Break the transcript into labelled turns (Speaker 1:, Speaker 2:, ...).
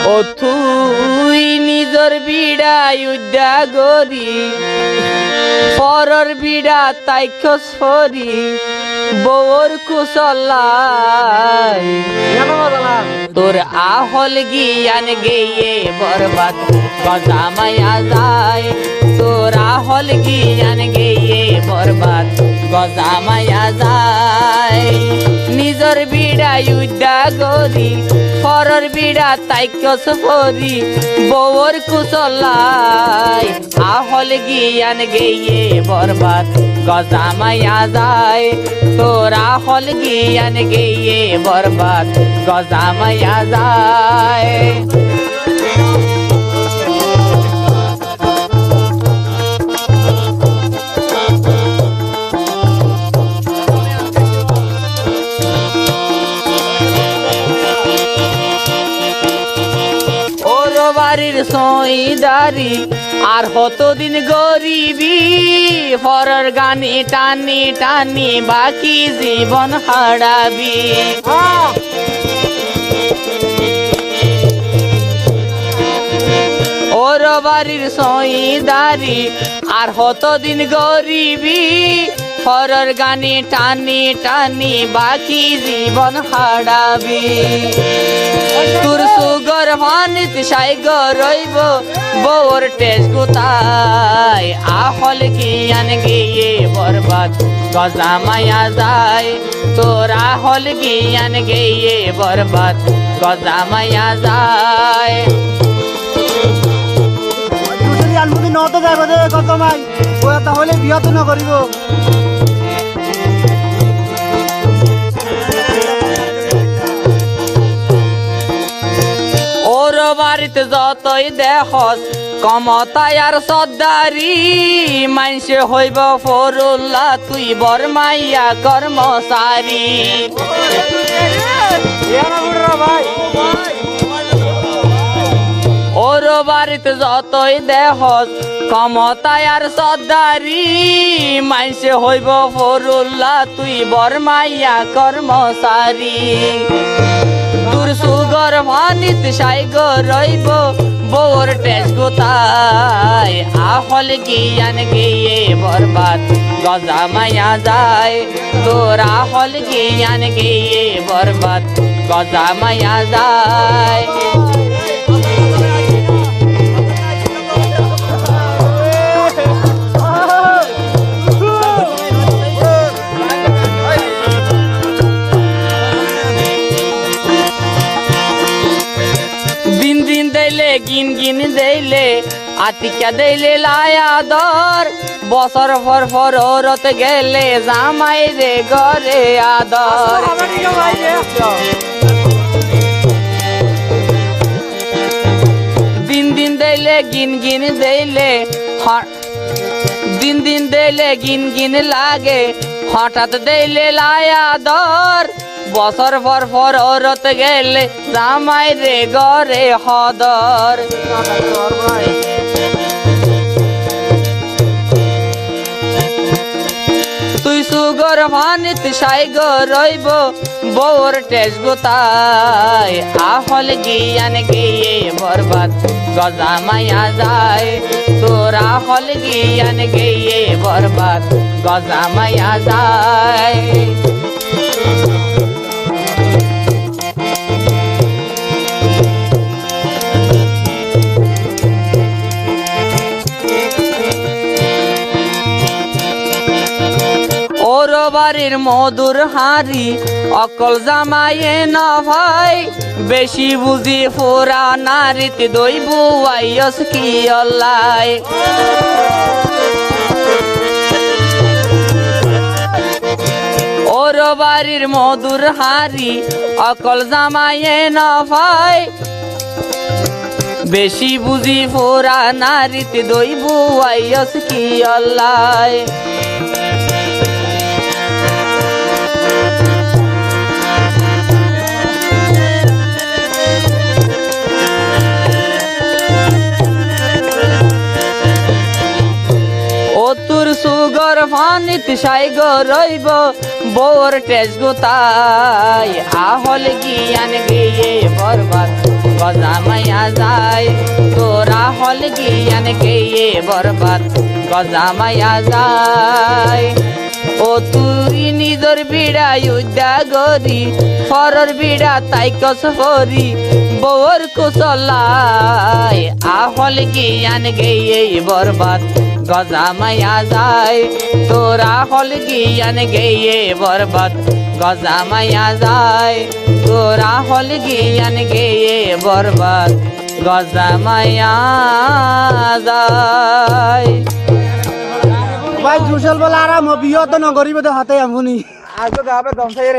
Speaker 1: ও তুই নিজর বিড়াই উদ্যা গরি পরর বিড়া তাইখস ফরি বউর কুশলাই তোর আহল গিয়ান গেয়ে বরবাদ গজা মায়া যায় তোর আহল গিয়ান গেয়ে বরবাদ গজা মায়া যায় নিজর বিড়াই উদ্যা গরি পরর বিড়া তাইকস ফরি বউর কুশলাই আহল গিয়ান গেয়ে বরবাদ গজা মায়া যায় তোর আহল গিয়ান গেয়ে বরবাদ গজা মায়া যায় বাড়ির সইদারি আর কতদিন গরিবি পরের গানে টানি টানি বাকি জীবন হারাবি ওর বাড়ির সইদারি আর কতদিন গরিবি পরের গানে টানি টানি বাকি জীবন হারাবি তোর সুগর ভানিত সাইগ রইব বউর টেস কোথায় আহল গিয়ান গিয়ে বরবাদ গজা মায়া যায় তোর আহল গিয়ান গিয়ে বরবাদ গজা মায়া যায়
Speaker 2: আলমুদি নত যাইব দে কত মাই ও তাহলে বিয়া তো না করিব
Speaker 1: ওর বাড়িতে যতই দেখস কমতায় আর সর্দারি মাইনসে হইব ফরুল্লাহ তুই বরমাইয়া কর্মচারী ওর বাড়িতে যতই দেখস কমতায় আর সর্দারি মাইনসে হইব ফরুল্লাহ তুই বরমাইয়া কর্মচারী তোর সুগর ভানিত সাইগ রইব বউর টেস গোতায় আহল গিয়ান গিয়ে বরবাদ গজা মায়া যায় তোর আহল গিয়ান গিয়ে বরবাদ গজা মায়া যায় গিন গিন দেইলে আতিকা দেইলে লায়া দর বছর পর ফরত গেলে জামাই রে ঘরে আদর দিন দিন দেইলে গিন গিন দেইলে দিন দিন দেইলে গিন গিন লাগে হঠাৎ দেইলে লায়া দর বছর পর ফরত গেলে জামাই রে ঘরে হদর তুই সুগর ভানিত সাইগ রইব বউর টেস গোতায় আহল গিয়ান গিয়ে বরবাদ গজা মায়া যায় তোর আহল গিয়ান গিয়ে বরবাদ গজা মায়া যায় ওর বাড়ির মধুর হারি অকল জামাইয়ে না ভাই বেশি বুঝি ফোরা নারীতে দই বুয়াইয়স কি অল্লাই ওর বাড়ির মধুর হারি অকল জামাইয়ে না ভাই বেশি বুঝি ফোরা নারীতে দই বুয়াইয়স কি অল্লাই হানিত সাই গো রইব বউর টেজ গোতাই আহল গিয়ান গেয়ে বরবাদ গজামাইয়া যায় তোরা হল গিয়ান গেয়ে বরবাদ গজামাইয়া যায় ও তুই নিজর বিড়া উদ্যা গরি ফরর বিড়া তাই কস হরি বউর কুশলাই আহল গিয়ান গেয়ে বরবাদ গজামাইয়া যায় তোরা হল গিয়ান গেয়ে বরবাদ গজামাইয়া যায় তোরা হল গিয়ান গেয়ে বরবাদ গজামাইয়া যায়
Speaker 2: ভাই জুসল বলে আরাম বিয়ে তো নগরিব তো হাতে এমনি
Speaker 3: আজকে গাবে গমসাইরে